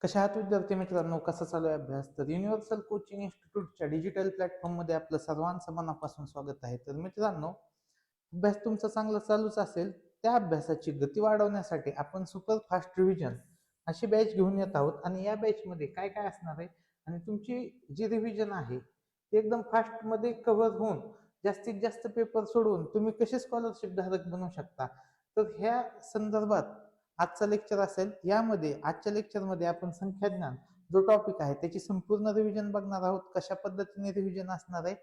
कशा आहात विद्यार्थी मित्रांनो, कसा चालू आहे अभ्यास? तर युनिव्हर्सल कोचिंग इन्स्टिट्यूटच्या डिजिटल प्लॅटफॉर्ममध्ये आपलं सर्वांचं मनापासून स्वागत आहे. तर मित्रांनो, अभ्यास तुमचा चांगला चालूच असेल, त्या अभ्यासाची गती वाढवण्यासाठी आपण सुपर फास्ट रिव्हिजन अशी बॅच घेऊन येत आहोत. आणि या बॅचमध्ये काय काय असणार आहे आणि तुमची जी रिव्हिजन आहे ती एकदम फास्टमध्ये कव्हर होऊन जास्तीत जास्त पेपर सोडवून तुम्ही कसे स्कॉलरशिप धारक बनू शकता, तर ह्या संदर्भात आजचा लेक्चर असेल. यामध्ये आजच्या लेक्चरमध्ये आपण संख्याज्ञान जो टॉपिक आहे त्याची संपूर्ण रिव्हिजन बघणार आहोत. कशा पद्धतीने रिव्हिजन असणार आहे,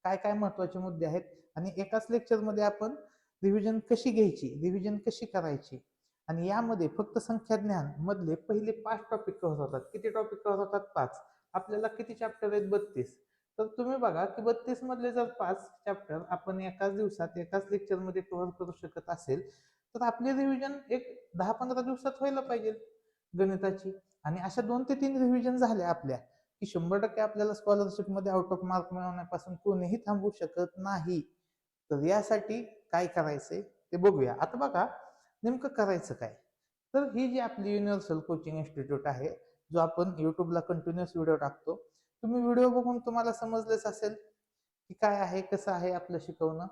काय काय महत्वाचे मुद्दे आहेत, आणि एकाच लेक्चरमध्ये आपण रिव्हिजन कशी घ्यायची, रिव्हिजन कशी करायची. आणि यामध्ये फक्त संख्याज्ञान मधले पहिले 5 टॉपिक कव्हर होतात. किती टॉपिक कव्हर होतात? 5. आपल्याला किती चॅप्टर आहेत? 32. तर तुम्ही बघा की 32 मधले जर 5 चॅप्टर आपण एकाच दिवसात एकाच लेक्चरमध्ये कव्हर करू शकत असेल, तर आपली रिव्हिजन एक 10-15 दिवसात व्हायला पाहिजे गणिताची. आणि अशा 2 ते 3 रिव्हिजन झाल्या आपल्या की 100% आपल्याला स्कॉलरशिप मध्ये आउट ऑफ मार्क मिळवण्यापासून कोणीही थांबवू शकत नाही. तर यासाठी काय करायचंय ते बघूया. आता बघा, नेमकं करायचं काय? तर ही जी आपली युनिव्हर्सल कोचिंग इन्स्टिट्यूट आहे, जो आपण युट्यूबला कंटिन्युअस व्हिडिओ टाकतो, तुम्ही व्हिडिओ बघून तुम्हाला समजलेच असेल की काय आहे, कसं आहे आपलं शिकवणं.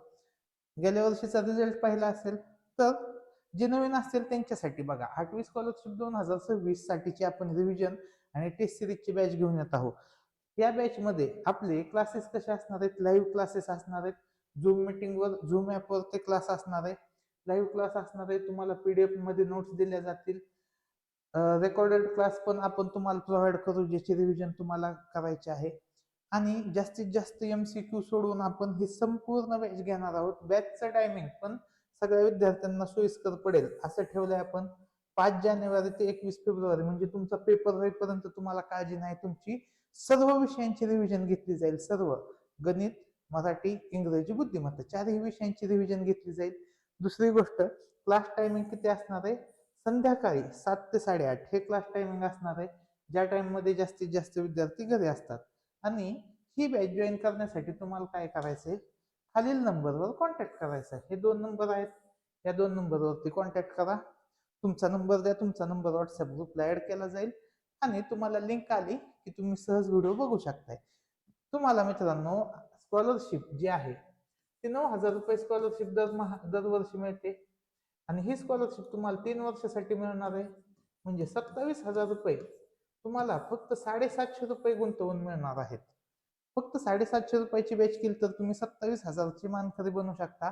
गेल्या वर्षीचा रिझल्ट पाहिला असेल. तर जे नवीन असतील त्यांच्यासाठी बघा, 8वी स्कॉलरशिप 2026 साठीची आपण रिव्हिजन आणि टेस्ट सिरीजची बॅच घेऊन येत आहोत. या बॅच मध्ये आपले क्लासेस कसे असणार आहेत? लाईव्ह क्लासेस असणार आहेत. झूम मीटिंगवर, झूम ॲपवर ते क्लास असणार आहे. लाईव्ह क्लास असणार आहे. तुम्हाला पीडीएफ मध्ये नोट्स दिल्या जातील. रेकॉर्डेड क्लास पण आपण तुम्हाला प्रोव्हाइड करू, ज्याची रिव्हिजन तुम्हाला करायची आहे. आणि जास्तीत जास्त MCQ सोडवून आपण ही संपूर्ण बॅच घेणार आहोत. बॅचचं टायमिंग पण सगळ्या विद्यार्थ्यांना सोयीस्कर पडेल असं ठेवलंय आपण. 5 जानेवारी ते 21 फेब्रुवारी, म्हणजे तुमचा पेपर होईपर्यंत तुम्हाला काळजी नाही. तुमची सर्व विषयांची रिव्हिजन घेतली जाईल. सर्व गणित, मराठी, इंग्रजी, बुद्धिमत्ता, चारही विषयांची रिव्हिजन घेतली जाईल. दुसरी गोष्ट, क्लास टायमिंग किती असणार आहे? संध्याकाळी 7 ते 8:30 हे क्लास टायमिंग असणार आहे, ज्या टाइम मध्ये जास्तीत जास्त विद्यार्थी घरी असतात. आणि ही बॅच जॉईन करण्यासाठी तुम्हाला काय करायचंय? खालील नंबरवर कॉन्टॅक्ट करायचा. हे 2 नंबर आहेत, या 2 नंबरवरती कॉन्टॅक्ट करा. तुमचा नंबर द्या, तुमचा नंबर व्हॉट्सअप ग्रुपला ऍड केला जाईल आणि तुम्हाला लिंक आली की तुम्ही सहज व्हिडिओ बघू शकताय. तुम्हाला मित्रांनो, स्कॉलरशिप जी आहे ती 9,000 रुपये स्कॉलरशिप दरवर्षी मिळते. आणि ही स्कॉलरशिप तुम्हाला 3 वर्षासाठी मिळणार आहे. म्हणजे 27,000 रुपये तुम्हाला फक्त 750 रुपये गुंतवून मिळणार आहेत. फक्त 750 रुपयाची बॅच केली तर तुम्ही 27,000ची मानकरी बनू शकता.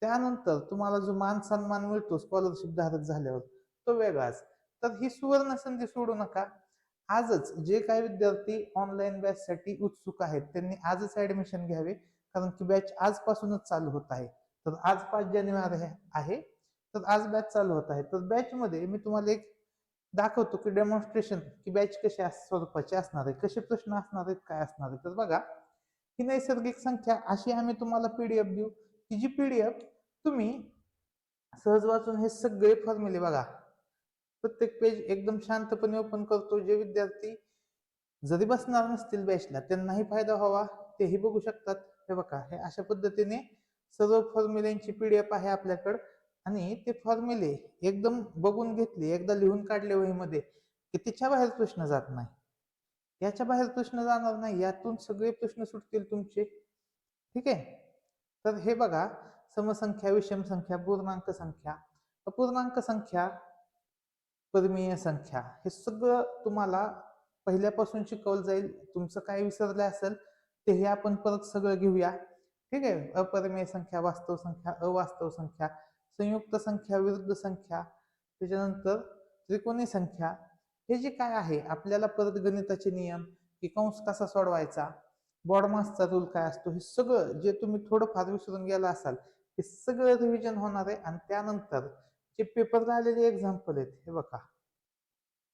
त्यानंतर तुम्हाला जो मान सन्मान मिळतो स्कॉलरशिप धारक झाल्यावर, तो वेगळाच. तर ही सुवर्ण संधी सोडू नका. आजच जे काही विद्यार्थी ऑनलाईन बॅच साठी उत्सुक आहेत त्यांनी आजच ऍडमिशन घ्यावे, कारण की बॅच आजपासूनच चालू होत आहे. तर आज 5 जानेवारी आहे, तर आज बॅच चालू होत आहे. तर बॅच मध्ये मी तुम्हाला एक दाखवतो की डेमॉन्स्ट्रेशन की बॅच कशा स्वरूपाची असणार आहे, कसे प्रश्न असणार आहेत, काय असणार आहे. तर बघा, ही नैसर्गिक संख्या अशी आम्ही तुम्हाला पीडीएफ देऊ की जी पीडीएफ तुम्ही सहज वाचून हे सगळे फॉर्म्युले बघा. प्रत्येक पेज एकदम शांतपणे ओपन करतो. जे विद्यार्थी जरी बसणार नसतील बॅचला त्यांनाही फायदा व्हावा, तेही बघू शकतात. हे बघा, हे अशा पद्धतीने सर्व फॉर्म्युल्यांची पीडीएफ आहे आपल्याकडे. आणि ते फॉर्म्युले एकदम बघून घेतले, एकदा लिहून काढले वहीमध्ये की त्याच्या बाहेर प्रश्न जात नाही, याच्या बाहेर प्रश्न जाणार नाही, यातून सगळे प्रश्न सुटतील तुमचे. ठीक आहे. तर हे बघा, समसंख्या, विषम संख्या, पूर्णांक संख्या, अपूर्णांक संख्या, परमीय संख्या, हे सगळं तुम्हाला पहिल्यापासून शिकवलं जाईल. तुमचं काय विसरलं असेल तेही आपण परत सगळं घेऊया. ठीक आहे. अपरिमेय संख्या, वास्तव संख्या, अवास्तव संख्या, संयुक्त संख्या, विरुद्ध संख्या, त्याच्यानंतर त्रिकोणी संख्या, हे जे काय आहे आपल्याला परत गणिताचे नियम, की कंस कसा सोडवायचा, बॉडमासचा रूल काय असतो, हे सगळं जे तुम्ही थोडंफार विसरून गेला असाल हे सगळं रिव्हिजन होणार आहे. आणि त्यानंतर जे पेपरला आलेले एक्झाम्पल आहेत, हे बघा,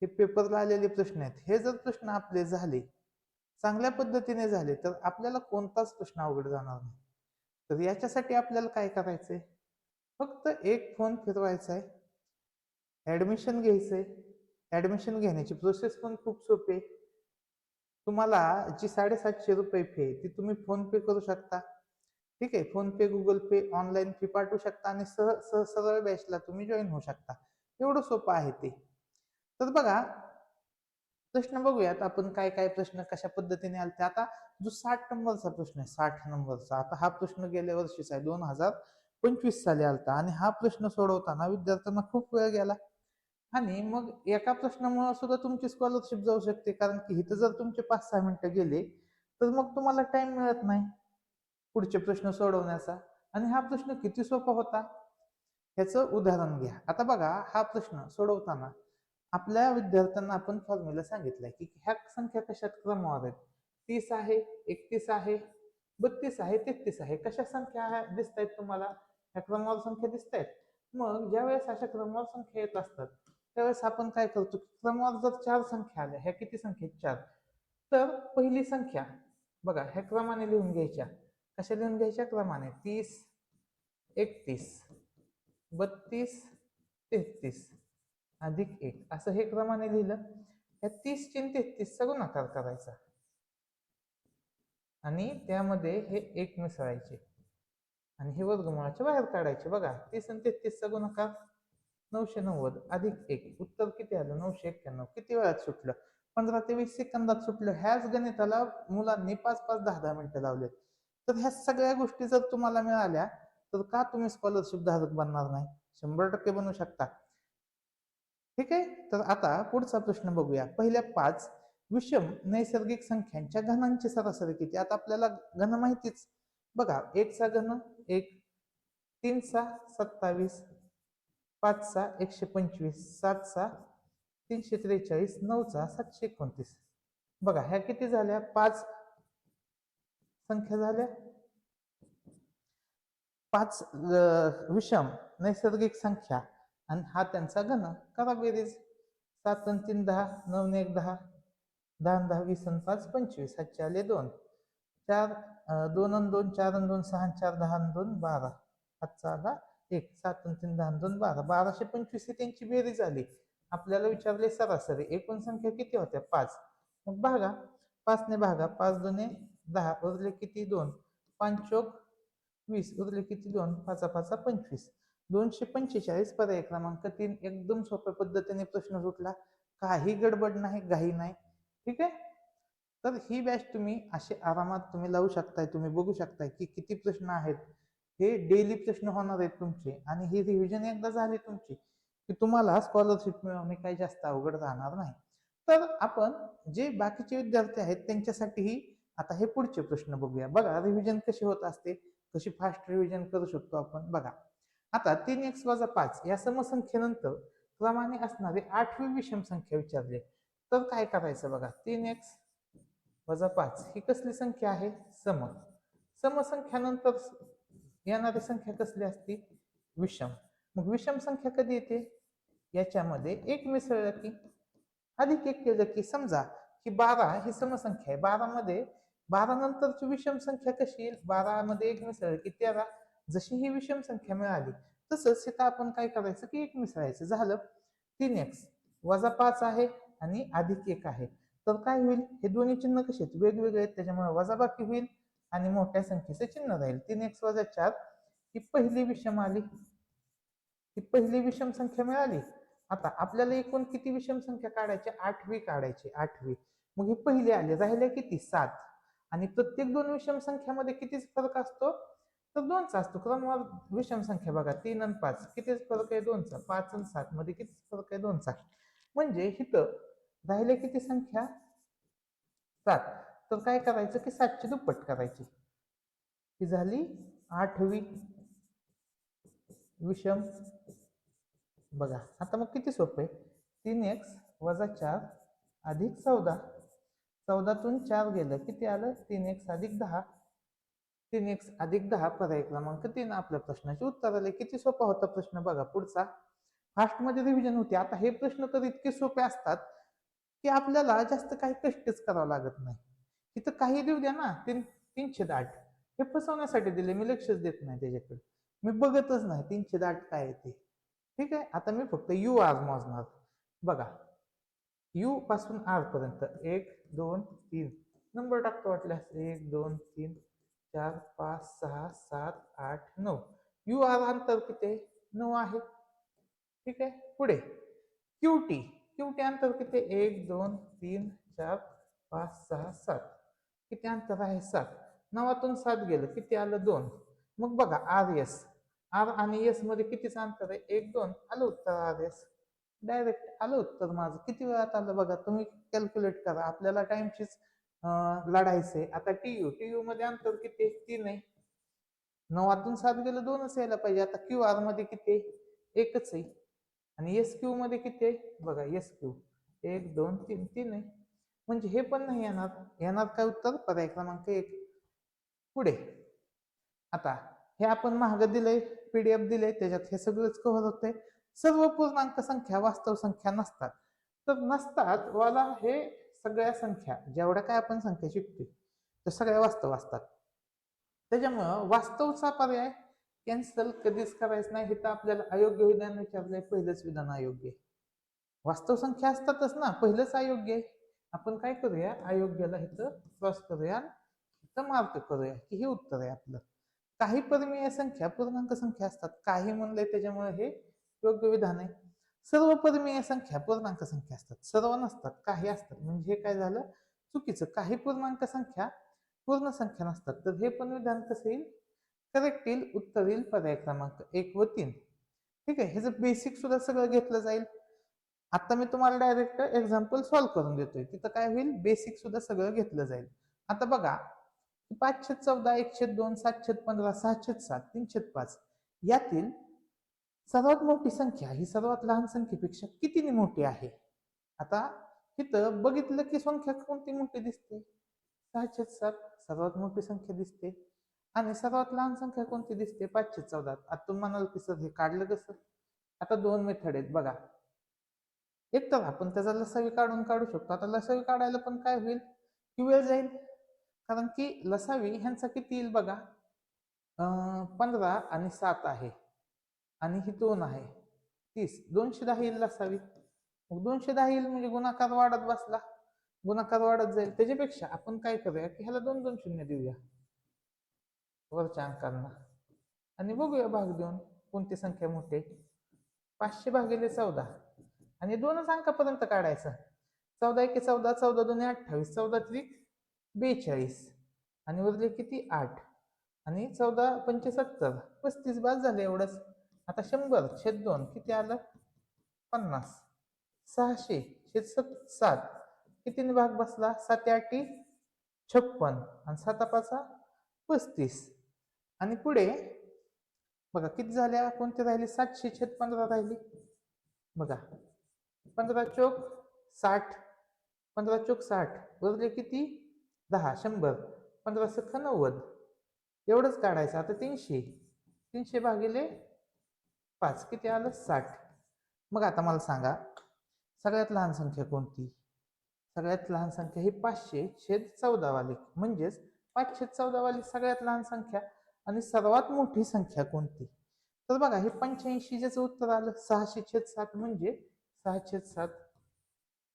हे पेपरला आलेले प्रश्न आहेत. हे जर प्रश्न आपले झाले, चांगल्या पद्धतीने झाले, तर आपल्याला कोणताच प्रश्न अवघड जाणार नाही. तर याच्यासाठी आपल्याला काय करायचंय? फक्त एक फोन फिरवायचा आहे, ऍडमिशन घ्यायचंय. ऍडमिशन घेण्याची प्रोसेस पण खूप सोपी आहे. तुम्हाला जी 750 रुपये फी आहे ती तुम्ही फोन पे करू शकता. ठीक आहे. फोन पे, गुगल पे, ऑनलाईन फी पाठवू शकता आणि सरळ बॅचला तुम्ही जॉईन होऊ शकता. एवढं सोपं आहे ते. तर बघा, प्रश्न बघूयात आपण काय काय प्रश्न कशा पद्धतीने आले. आता जो 60 नंबरचा प्रश्न आहे, 60 नंबरचा, आता हा प्रश्न गेल्या वर्षीचा आहे, 2025 साली आलता. आणि हा प्रश्न सोडवताना विद्यार्थ्यांना खूप वेळ गेला. आणि मग एका प्रश्नामुळे सुद्धा तुमची स्कॉलरशिप जाऊ शकते, कारण की इथं जर तुमचे 5-6 मिनिटं गेले तर मग तुम्हाला टाइम मिळत नाही पुढचे प्रश्न सोडवण्याचा. आणि हा प्रश्न किती सोपा होता ह्याचं उदाहरण घ्या. आता बघा, हा प्रश्न सोडवताना आपल्या विद्यार्थ्यांना आपण फॉर्म्युला सांगितलाय की ह्या संख्या कशात क्रमवार आहेत. 30 आहे, 31 आहे, 32 आहे, 33 आहे. कशा संख्या दिसत आहेत तुम्हाला? ह्या क्रमवार संख्या दिसत आहेत. मग ज्या वेळेस अशा क्रमवार संख्या येत असतात त्यावेळेस आपण काय करतो, क्रमवार जर 4 संख्या आल्या, ह्या किती संख्या आहेत? 4. तर पहिली संख्या बघा ह्या क्रमाने लिहून घ्यायच्या. कशा लिहून घ्यायच्या? क्रमाने. 30, 31, 32, 33 अधिक 1 असं हे क्रमाने लिहिलं. या 30 ची 33 चा गुणाकार करायचा आणि त्यामध्ये हे 1 मिसळायचे आणि हे वर्गमूळाच्या बाहेर काढायचे. बघा 30 आणि 33 चा गुणाकार 990 अधिक 1, उत्तर किती आलं? 991. किती वेळात सुटलं? 15 ते 20 सेकंदात सुटलं. ह्याच गणिताला मुलांनी 5-5, 10-10 मिनिटं लावलेत. तर ह्या सगळ्या गोष्टी जर तुम्हाला मिळाल्या तर का तुम्ही स्कॉलरशिप धारक बनणार नाही? 100% बनू शकता. ठीक आहे. तर आता पुढचा प्रश्न बघूया. पहिल्या 5 विषम नैसर्गिक संख्यांच्या घनांची सरासरी किती? आता आपल्याला घन माहितीच. बघा 1 चा घन 1, 3 चा 27, 5 चा 125, 7 चा 343, 9 चा 729. बघा ह्या किती झाल्या? 5 संख्या झाल्या. 5 विषम नैसर्गिक संख्या आणि हा त्यांचा घन. करा बेरीज. 7 आणि 3 10, 9 आणि 1 10, 10 आणि 10 20 आणि 5 25, 7 आले 2, 4 2 आणि 2 4 आणि 2 6 आणि 4 10 आणि 2 12, 5 आला 1, 7 आणि 3 10 आणि 2 12, 1225 ही त्यांची बेरीज आली. आपल्याला विचारले सरासरी एकूण संख्या किती होत्या? 5. मग भागा, 5 ने भागा, 5 2 10, उरले किती? 2, 5 चोक 20, उरले किती? 2, 5 5 25, 245. पर्याय क्रमांक 3. एकदम सोप्या पद्धतीने प्रश्न सुटला, काही गडबड नाही, घाई नाही. ठीक आहे. तर ही बॅच तुम्ही असे आरामात तुम्ही लावू शकताय. तुम्ही बघू शकताय की किती प्रश्न आहेत. हे डेली प्रश्न होणार आहेत तुमचे आणि ही रिव्हिजन एकदा झाली तुमची की तुम्हाला स्कॉलरशिप मिळवणे काही जास्त अवघड राहणार नाही. तर आपण जे बाकीचे विद्यार्थी आहेत त्यांच्यासाठीही आता हे पुढचे प्रश्न बघूया. बघा रिव्हिजन कशी होत असते, कशी फास्ट रिव्हिजन करू शकतो आपण. बघा आता 3x - 5 या समसंख्येनंतर क्रमाने असणारी 8वी विषम संख्या विचारली. तर काय करायचं? बघा 3x - 5 ही कसली संख्या आहे? सम. समसंख्यानंतर येणारी संख्या कसली असते? विषम. मग विषम संख्या कधी येते? याच्यामध्ये 1 मिसळलं की, अधिक 1 केलं की. समजा की 12 ही समसंख्या आहे. 12 मध्ये 12 नंतरची विषम संख्या कशी येईल? 12 मध्ये 1 मिसळलं की 13. जशी ही विषम संख्या मिळाली तसंच इथं आपण काय करायचं की 1 मिसळायचं. झालं 3x - 5 आहे आणि अधिक 1 आहे. तर काय होईल? हे दोन्ही चिन्ह कसे आहेत? वेगवेगळे आहेत, त्याच्यामुळे वजाबाकी होईल आणि मोठ्या संख्येचं चिन्ह राहील. 3x - 4 ही पहिली विषम आली. ही पहिली विषम संख्या मिळाली. आता आपल्याला एकूण किती विषम संख्या काढायची? 8वी काढायची. 8वी. मग ही पहिली आली. राहिले किती? 7. आणि प्रत्येक 2 विषम संख्यामध्ये कितीच फरक असतो? तर 2चा असतो. क्रमवार विषम संख्या बघा 3 आणि 5 कितीच फरक आहे? 2चा. 5 आणि 7 मध्ये किती फरक आहे? 2चा. म्हणजे इथं राहिले किती संख्या? 7. तर काय करायचं की 7ची दुप्पट करायची. ही झाली 8वी विषम. बघा आता मग किती सोपं आहे? 3x - 4 अधिक 14. 14तून 4 गेलं किती आलं? 3x अधिक 10. 3x अधिक 10 पर्याय क्रमांक 3 आपल्या प्रश्नाचे उत्तर आले. किती सोपा होता प्रश्न बघा. पुढचा फास्ट मध्ये रिव्हिजन होते. आता हे प्रश्न तर इतके सोपे असतात की आपल्याला जास्त काही कष्टच करावं लागत नाही. इथं काही देऊ द्या ना, 308 हे फसवण्यासाठी दिले. मी लक्षच देत नाही त्याच्याकडे, मी बघतच नाही 308 काय आहे ते. ठीक आहे. आता मी फक्त यू आर मोजणार. बघा यू पासून आर पर्यंत 1 2 3 नंबर टाकतो वाटल्यास. 1 2 3 4 5 6 7 8 9. यू आर अंतर किती? 9 आहे. ठीक आहे. पुढे क्यूटी क्यूटी अंतर किती? 1 2 3 4 5 6 7. किती अंतर आहे? 7. 9तून 7 गेलं किती आलं? 2. मग बघा आर एस, आर आणि एस मध्ये कितीच अंतर आहे? 1 2. आलं उत्तर आर एस. डायरेक्ट आलं उत्तर माझं. किती वेळात आलं बघा, तुम्ही कॅल्क्युलेट करा. आपल्याला टाइमचीच लढायचंय. आता टीयू मध्ये अंतर किती? 3 आहे. 9तून 7 गेलं 2च यायला पाहिजे. आता क्यू आर मध्ये किती? 1च आहे. आणि एस क्यू मध्ये किती आहे? बघा एस क्यू 1 2 3 3 आहे. म्हणजे हे पण नाही येणार. येणार काय उत्तर? पर्याय क्रमांक 1. पुढे आता हे आपण महाग दिलंय, पीडीएफ दिलंय, त्याच्यात हे सगळंच कव्हर होतंय. सर्व पूर्णांक संख्या वास्तव संख्या नसतात. तर नसतात वाला हे सगळ्या संख्या जेवढ्या काय आपण संख्या शिकतोय त्या सगळ्या वास्तव असतात. त्याच्यामुळं वास्तवचा पर्याय कॅन्सल कधीच करायचं नाही. हे तर आपल्याला अयोग्य विधान विचारलंय, पहिलंच विधान अयोग्य आहे. वास्तव संख्या असतातच ना, पहिलंच अयोग्य आहे. आपण काय करूया? अयोग्याला इथं क्रॉस करूया, इथं मार्क करूया की हे उत्तर आहे आपलं. काही परिमेय संख्या पूर्णांक संख्या असतात. काही म्हणलंय त्याच्यामुळे हे योग्य विधान आहे. सर्व परिमेय संख्या पूर्णांक संख्या असतात. सर्व नसतात, काही असतात. म्हणजे हे काय झालं? चुकीचं. काही पूर्णांक संख्या पूर्ण संख्या नसतात. तर हे पण विधान कसं येईल? करेक्ट येईल. उत्तर येईल पर्याय क्रमांक 1 व 3. ठीक आहे. ह्याचं बेसिक सुद्धा सगळं घेतलं जाईल. आता मी तुम्हाला डायरेक्ट एक्झाम्पल सॉल्व्ह करून देतोय. तिथं काय होईल? बेसिक सुद्धा सगळं घेतलं जाईल. आता बघा, 514, 102, 715, 607, 305 यातील सर्वात मोठी संख्या ही सर्वात लहान संख्येपेक्षा कितीने मोठी आहे? आता इथं बघितलं की संख्या कोणती मोठी दिसते? 607 सर्वात मोठी संख्या दिसते. आणि सर्वात लहान संख्या कोणती दिसते? 514. आता तुम्ही म्हणाल की सर हे काढलं कसं? आता दोन मेथड आहेत बघा. एक तर आपण त्याचा लसावी काढू शकतो. आता लसावी काढायला पण काय होईल? की वेळ जाईल. कारण की लसावी ह्यांचा किती येईल बघा. 15 आणि 7 आहे आणि ही 2 आहे 30. 210 येईल लसावी. मग 210 येईल म्हणजे गुणाकार वाढत बसला, गुणाकार वाढत जाईल. त्याच्यापेक्षा आपण काय करूया की ह्याला 2 2 शून्य देऊया वरच्या अंकांना आणि बघूया भाग देऊन कोणती संख्या मोठी आहे. 500 भागिले 14 आणि 2च अंकापर्यंत काढायचं. 14 1 14, 14 2 28, 14 3 42 आणि उरले किती? 8 आणि 14 पंचे 70, 35 बाद झाले एवढंच. आता 100 छेद 2 किती आलं? 50. 600 छेद 7 कितीने भाग बसला? 7 8 56 आणि 7 5 35. आणि पुढे बघा किती झाल्या? कोणते राहिले? 700 छेद 15 राहिली. बघा 15 चोक 60, 15 चोक 60 उरले किती? 10. 100 15 सख 90 एवढंच काढायचं. आता 300 300 भागिले 5 किती आलं? 60. मग आता मला सांगा सगळ्यात लहान संख्या कोणती? सगळ्यात लहान संख्या ही 500 छेद 14 वाली, म्हणजेच 5 छेद 14 वाली सगळ्यात लहान संख्या. आणि सर्वात मोठी संख्या कोणती? तर बघा हे 85 ज्याचं उत्तर आलं 600 छेद 7 म्हणजे 6 छेद 7.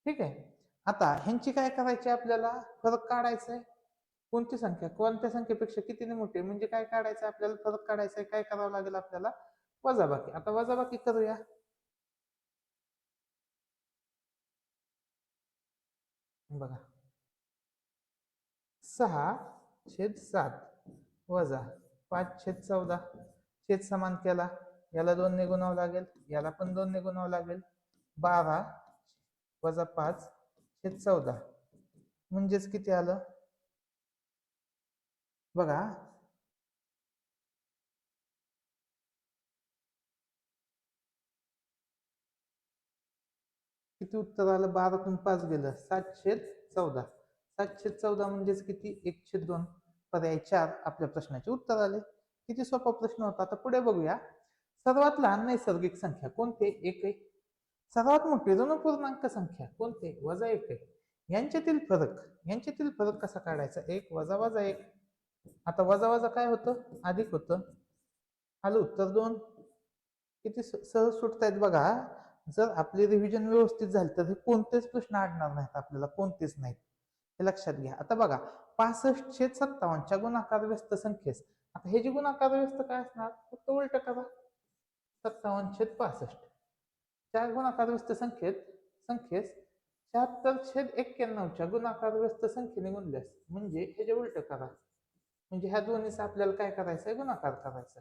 ठीक आहे. आता ह्यांची काय करायची? आपल्याला फरक काढायचा आहे. कोणती संख्या कोणत्या संख्येपेक्षा कितीने मोठी म्हणजे काय काढायचं? आपल्याला फरक काढायचा आहे. काय करावं लागेल आपल्याला? वजाबाकी. आता वजाबाकी करूया. बघा 6 छेद 7 वजा 5 छेद 14 छेद समान केला, याला 2 ने गुणावं लागेल, याला पण 2 ने गुणावं लागेल. 12 वजा 5 छेद 14 म्हणजेच किती आलं? बघा किती उत्तर आलं? 12तून 5 गेलं 7 छेद 14. 7 छेद 14 म्हणजेच किती? 1 छेद 2. पर्याय 4 आपल्या प्रश्नाचे उत्तर आले. किती सोपा प्रश्न होता. आता पुढे बघूया. सर्वात लहान नैसर्गिक संख्या कोणते? 1 आहे. सर्वात मोठी ऋण पूर्णांक संख्या कोणते? वजा 1 आहे. यांच्यातील फरक कसा काढायचा? 1 वजा वजा 1. आता वजा वजा काय होतं? अधिक होतं. आलं उत्तर 2. किती सहज सुटतायत बघा. जर आपली रिव्हिजन व्यवस्थित झाली तर हे कोणतेच प्रश्न अडणार नाहीत आपल्याला, कोणतेच नाहीत. हे लक्षात घ्या. आता बघा 65 छेद 57 गुणाकार व्यस्त संख्येस. आता हे जे गुणाकार व्यस्त काय असणार? फक्त उलट करा. 57 छेद 65 च्या गुणाकार व्यस्त संख्येत संख्येस 76/91 गुणाकार व्यस्त संख्येने गुणल्यास, म्हणजे ह्याच्या उलट करा, म्हणजे ह्या दोन्हीचा आपल्याला काय करायचंय, गुणाकार करायचा.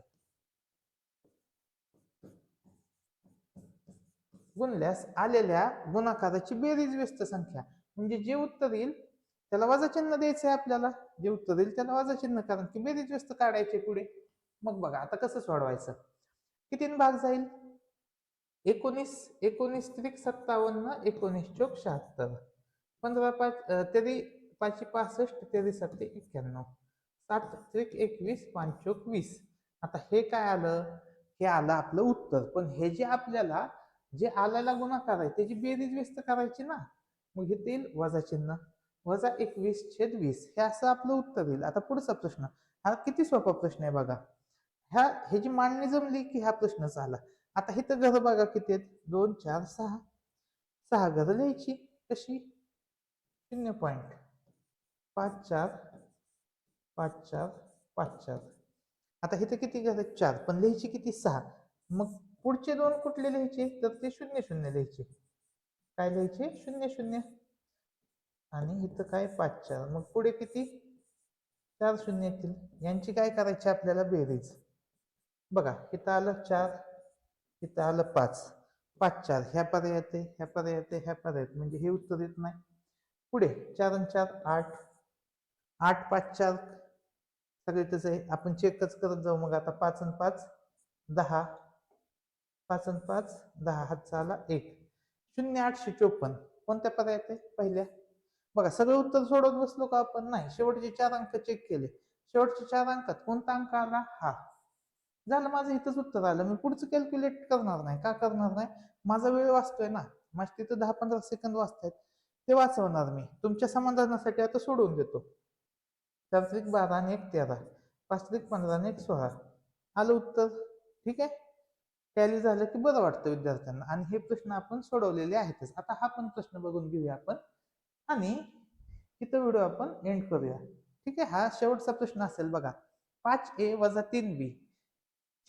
गुणल्यास आलेल्या गुणाकाराची बेरीज व्यस्त संख्या, म्हणजे जे उत्तर येईल त्याला वजा चिन्ह द्यायचंय आपल्याला, जे उत्तर येईल त्याला वजा चिन्ह, कारण की बेरीज व्यस्त काढायचे पुढे. मग बघा आता कसं सोडवायचं. किती भाग जाईल, 19 19 त्रिक 57, 19 चोक 76, 15 5 तेरी 5 65, तेरी 7 91, 7 त्रिक 21, 5 चोक 20. आता हे काय आलं, हे आलं आपलं उत्तर. पण हे जे आपल्याला जे आलेला गुणाकार आहे त्याची बेरीज व्यस्त करायची ना, मग हे येईल वजा चिन्ह, वजा 21/20, हे असं आपलं उत्तर येईल. आता पुढचा प्रश्न, हा किती सोपा प्रश्न आहे बघा. ह्याची मांडणी जमली की हा प्रश्न झाला. आता हे तर घर बघा किती आहेत, 2 4 6, 6 घरं लिहायची कशी, 0.545454. आता इथं किती घर आहेत, 4, पण लिहायची किती, 6. मग पुढचे दोन कुठले लिहायचे, तर ते 0 0 लिहायचे. काय लिहायचे, 0 0. आणि इथं काय 5 4, मग पुढे किती 4 0 येतील. यांची काय करायची आपल्याला बेरीज. बघा इथं आलं 4, इथं आलं 5, 5 4 ह्या पर्यायात आहे, ह्या पर्यायात आहे, ह्या पर्यायात, म्हणजे हे उत्तर येत नाही. पुढे 4 आणि 4 8, 8 5 4 सगळे तसं आहे, आपण चेकच करत जाऊ. मग आता 5 आणि 5 10, 5 आणि 5 10, हातचा आला 1, 0 854. कोणत्या पर्यायात आहे, पहिल्या. बघा सगळं उत्तर सोडवत बसलो का आपण, नाही, शेवटचे 4 अंक चेक केले. शेवटच्या 4 अंकात कोणता अंक आला, हा झालं, माझं इथंच उत्तर आलं. मी पुढचं कॅल्क्युलेट करणार नाही. का करणार नाही, माझा वेळ वाचतोय ना, माझे तिथं 10-15 सेकंद वाचतायत, ते वाचवणार मी तुमच्या समाधानासाठी. आता सोडवून देतो. 4 त्रिक 12 आणि 1 13, 5 त्रिक 15 आणि 1 16, आलं उत्तर. ठीक आहे, टॅली झालं की बरं वाटतं विद्यार्थ्यांना. आणि हे प्रश्न आपण सोडवलेले आहेतच. आता हा पण प्रश्न बघून घेऊया आपण, आणि इथं व्हिडिओ आपण एंड करूया. ठीक आहे, हा शेवटचा प्रश्न असेल बघा. 5a वजा 3b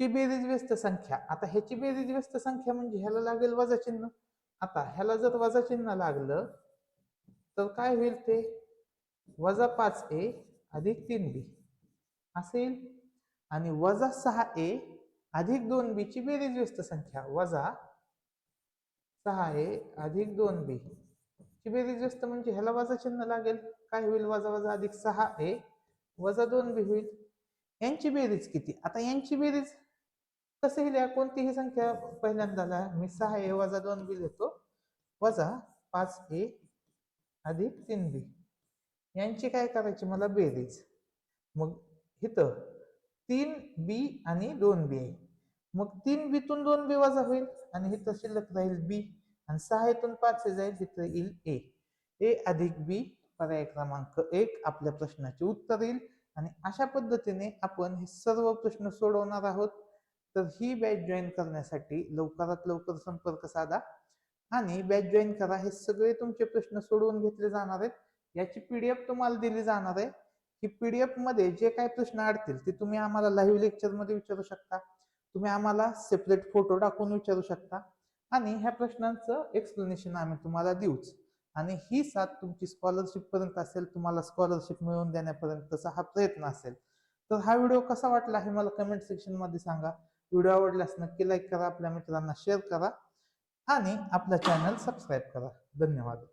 ची बेरीज व्यस्त संख्या. आता ह्याची बेरीज व्यस्त संख्या म्हणजे ह्याला लागेल वजा चिन्ह. आता ह्याला जर वजा चिन्ह लागलं तर काय होईल, ते वजा 5a अधिक 3b असेल. आणि वजा 6a अधिक 2b ची बेरीज व्यस्त संख्या, वजा 6a अधिक 2b ची बेरीज व्यस्त, म्हणजे ह्याला वजा चिन्ह लागेल, काय होईल, वजा वजा अधिक 6a वजा 2b होईल. यांची बेरीज किती. आता यांची बेरीज कसं लिहा, कोणतीही संख्या पहिल्यांदा मी 6a वजा 2b लिहितो, वजा 5a अधिक 3b, यांची काय करायची मला बेरीज. मग इथं 3b आणि 2b आहे, मग 3b तून 2b वजा होईल, आणि इथं शिल्लक राहील b, आणि 6 तून 5 जाईल, तिथं येईल a अधिक b, पर्याय क्रमांक 1 आपल्या प्रश्नाचे उत्तर येईल. आणि अशा पद्धतीने आपण हे सर्व प्रश्न सोडवणार आहोत. तर ही बॅच जॉईन करण्यासाठी लवकरात लवकर संपर्क साधा आणि बॅच जॉईन करा. हे सगळे तुमचे प्रश्न सोडवून घेतले जाणार आहेत. याची पीडीएफ तुम्हाला दिली जाणार आहे. ही पीडीएफ मध्ये जे काही प्रश्न अडतील ते तुम्ही आम्हाला लाईव्ह लेक्चर मध्ये विचारू शकता, तुम्ही आम्हाला सेपरेट फोटो टाकून विचारू शकता, आणि ह्या प्रश्नांचं एक्सप्लेनेशन आम्ही तुम्हाला देऊच. आणि ही साथ तुमची स्कॉलरशिप पर्यंत असेल, तुम्हाला स्कॉलरशिप मिळवून देण्यापर्यंतचा हा प्रयत्न असेल. तर हा व्हिडिओ कसा वाटला हे मला कमेंट सेक्शन मध्ये सांगा. व्हिडिओ आवडल्यास नक्की लाईक करा, आपल्या मित्रांना शेअर करा, आणि आपला चॅनल सबस्क्राईब करा. धन्यवाद.